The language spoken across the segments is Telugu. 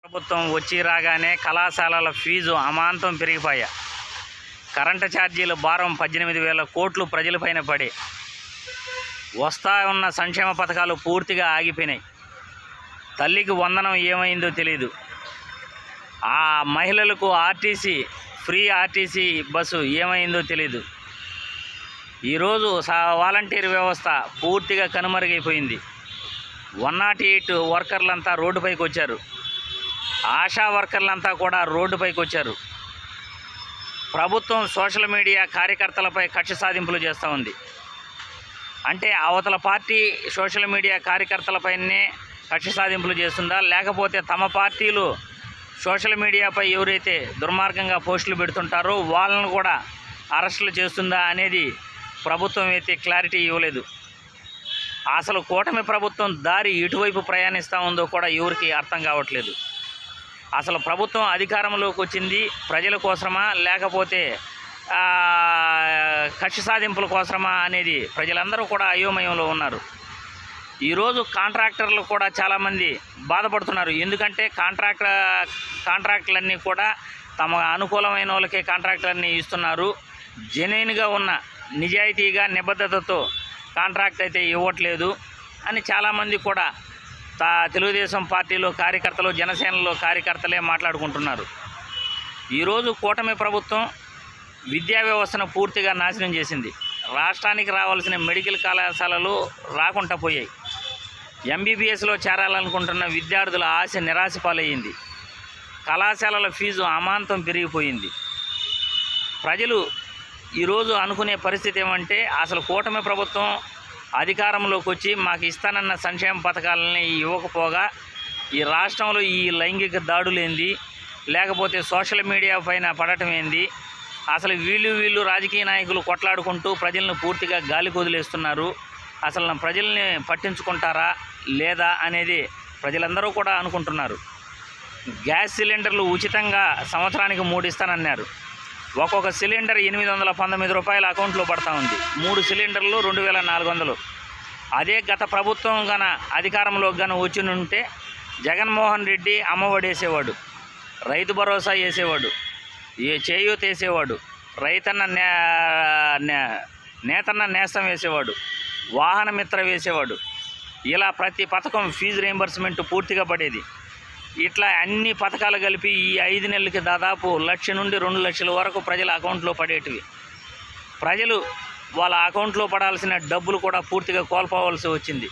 ప్రభుత్వం వచ్చి రాగానే కళాశాలల ఫీజు అమాంతం పెరిగిపోయా. కరెంటు ఛార్జీల భారం 18,000 కోట్లు ప్రజలపైన పడి వస్తా ఉన్న సంక్షేమ పథకాలు పూర్తిగా ఆగిపోయినాయి. తల్లికి వందనం ఏమైందో తెలియదు. ఆ మహిళలకు ఫ్రీ ఆర్టీసీ బస్సు ఏమైందో తెలియదు. ఈరోజు వాలంటీర్ వ్యవస్థ పూర్తిగా కనుమరుగైపోయింది. 108 వర్కర్లంతా రోడ్డుపైకి వచ్చారు. ఆశా వర్కర్లంతా కూడా రోడ్డుపైకి వచ్చారు. ప్రభుత్వం సోషల్ మీడియా కార్యకర్తలపై కక్ష సాధింపులు చేస్తూ ఉంది. అంటే అవతల పార్టీ సోషల్ మీడియా కార్యకర్తలపైనే కక్ష సాధింపులు చేస్తుందా, లేకపోతే తమ పార్టీలు సోషల్ మీడియాపై ఎవరైతే దుర్మార్గంగా పోస్టులు పెడుతుంటారో వాళ్ళను కూడా అరెస్టులు చేస్తుందా అనేది ప్రభుత్వం అయితే క్లారిటీ ఇవ్వలేదు. అసలు కూటమి ప్రభుత్వం దారి ఎటువైపు ప్రయాణిస్తూ ఉందో కూడా ఎవరికి అర్థం కావట్లేదు. అసలు ప్రభుత్వం అధికారంలోకి వచ్చింది ప్రజల కోసమా, లేకపోతే కక్ష సాధింపుల కోసమా అనేది ప్రజలందరూ కూడా అయోమయంలో ఉన్నారు. ఈరోజు కాంట్రాక్టర్లు కూడా చాలామంది బాధపడుతున్నారు. ఎందుకంటే కాంట్రాక్టులన్నీ కూడా తమ అనుకూలమైన వాళ్ళకే కాంట్రాక్టులన్నీ ఇస్తున్నారు. జెన్యూన్గా ఉన్న నిజాయితీగా నిబద్ధతతో కాంట్రాక్ట్ అయితే ఇవ్వట్లేదు అని చాలామంది కూడా తెలుగుదేశం పార్టీలో కార్యకర్తలు, జనసేనలో కార్యకర్తలే మాట్లాడుకుంటున్నారు. ఈరోజు కూటమి ప్రభుత్వం విద్యా వ్యవస్థను పూర్తిగా నాశనం చేసింది. రాష్ట్రానికి రావాల్సిన మెడికల్ కళాశాలలు రాకుండా పోయాయి. ఎంబీబీఎస్లో చేరాలనుకుంటున్న విద్యార్థుల ఆశ నిరాశ పాలయ్యింది. కళాశాలల ఫీజు అమాంతం పెరిగిపోయింది. ప్రజలు ఈరోజు అనుకునే పరిస్థితి ఏమంటే, అసలు కూటమి ప్రభుత్వం అధికారంలోకి వచ్చి మాకు ఇస్తానన్న సంక్షేమ పథకాలని ఇవ్వకపోగా ఈ రాష్ట్రంలో ఈ లైంగిక దాడులేంది, లేకపోతే సోషల్ మీడియా పైన పడటం ఏంది, అసలు వీళ్ళు రాజకీయ నాయకులు కొట్లాడుకుంటూ ప్రజలను పూర్తిగా గాలికి వదిలేస్తున్నారు. అసలు ప్రజల్ని పట్టించుకుంటారా లేదా అనేది ప్రజలందరూ కూడా అనుకుంటున్నారు. గ్యాస్ సిలిండర్లు ఉచితంగా సంవత్సరానికి 3 ఇస్తానన్నారు. ఒక్కొక్క సిలిండర్ 819 రూపాయల అకౌంట్లో పడతా ఉంది. 3 సిలిండర్లు 2,400. అదే గత ప్రభుత్వం అధికారంలోకి వచ్చి ఉంటే జగన్మోహన్ రెడ్డి అమ్మఒడి వేసేవాడు, రైతు భరోసా వేసేవాడు, చేయూత వేసేవాడు, నేతన్న నేస్తం వేసేవాడు, వాహన మిత్ర వేసేవాడు. ఇలా ప్రతి పథకం ఫీజు రీయింబర్స్మెంట్ పూర్తిగా పడేది. ఇట్లా అన్ని పథకాలు కలిపి ఈ 5 నెలలకి దాదాపు 1,00,000 నుండి 2 లక్షల వరకు ప్రజల అకౌంట్లో పడేటివి. ప్రజలు వాళ్ళ అకౌంట్లో పడాల్సిన డబ్బులు కూడా పూర్తిగా కోల్పోవాల్సి వచ్చింది.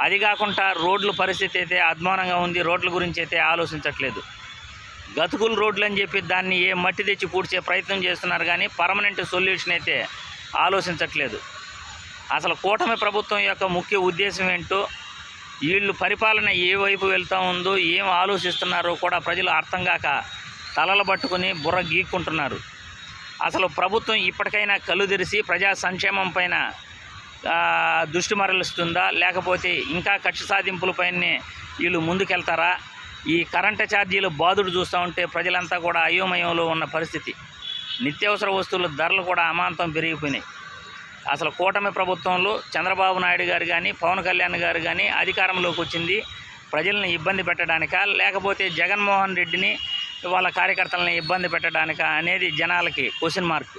అది కాకుండా రోడ్ల పరిస్థితి అయితే అధ్వానంగా ఉంది. రోడ్ల గురించి అయితే ఆలోచించట్లేదు. గతుకుల రోడ్లు అని చెప్పి దాన్ని మట్టి తెచ్చి పూడ్చే ప్రయత్నం చేస్తున్నారు, కానీ పర్మనెంట్ సొల్యూషన్ అయితే ఆలోచించట్లేదు. అసలు కూటమి ప్రభుత్వం యొక్క ముఖ్య ఉద్దేశం ఏంటో, వీళ్ళు పరిపాలన ఏ వైపు వెళ్తూ ఉందో, ఏం ఆలోచిస్తున్నారో కూడా ప్రజలు అర్థం కాక తలలు పట్టుకుని బుర్ర గీక్కుంటున్నారు. అసలు ప్రభుత్వం ఇప్పటికైనా కళ్ళు తెరిచి ప్రజా సంక్షేమం పైన దృష్టి మరలుస్తుందా, లేకపోతే ఇంకా కక్ష సాధింపులపైనే వీళ్ళు ముందుకెళ్తారా? ఈ కరెంటు ఛార్జీలు బాధుడు చూస్తూ ఉంటే ప్రజలంతా కూడా అయోమయంలో ఉన్న పరిస్థితి. నిత్యావసర వస్తువుల ధరలు కూడా అమాంతం పెరిగిపోయినాయి. అసలు కూటమి ప్రభుత్వంలో చంద్రబాబు నాయుడు గారు కానీ, పవన్ కళ్యాణ్ గారు కానీ అధికారంలోకి వచ్చింది ప్రజల్ని ఇబ్బంది పెట్టడానికా, లేకపోతే జగన్మోహన్ రెడ్డిని వాళ్ళ కార్యకర్తలని ఇబ్బంది పెట్టడానికా అనేది జనాలకి క్వశ్చన్ మార్క్.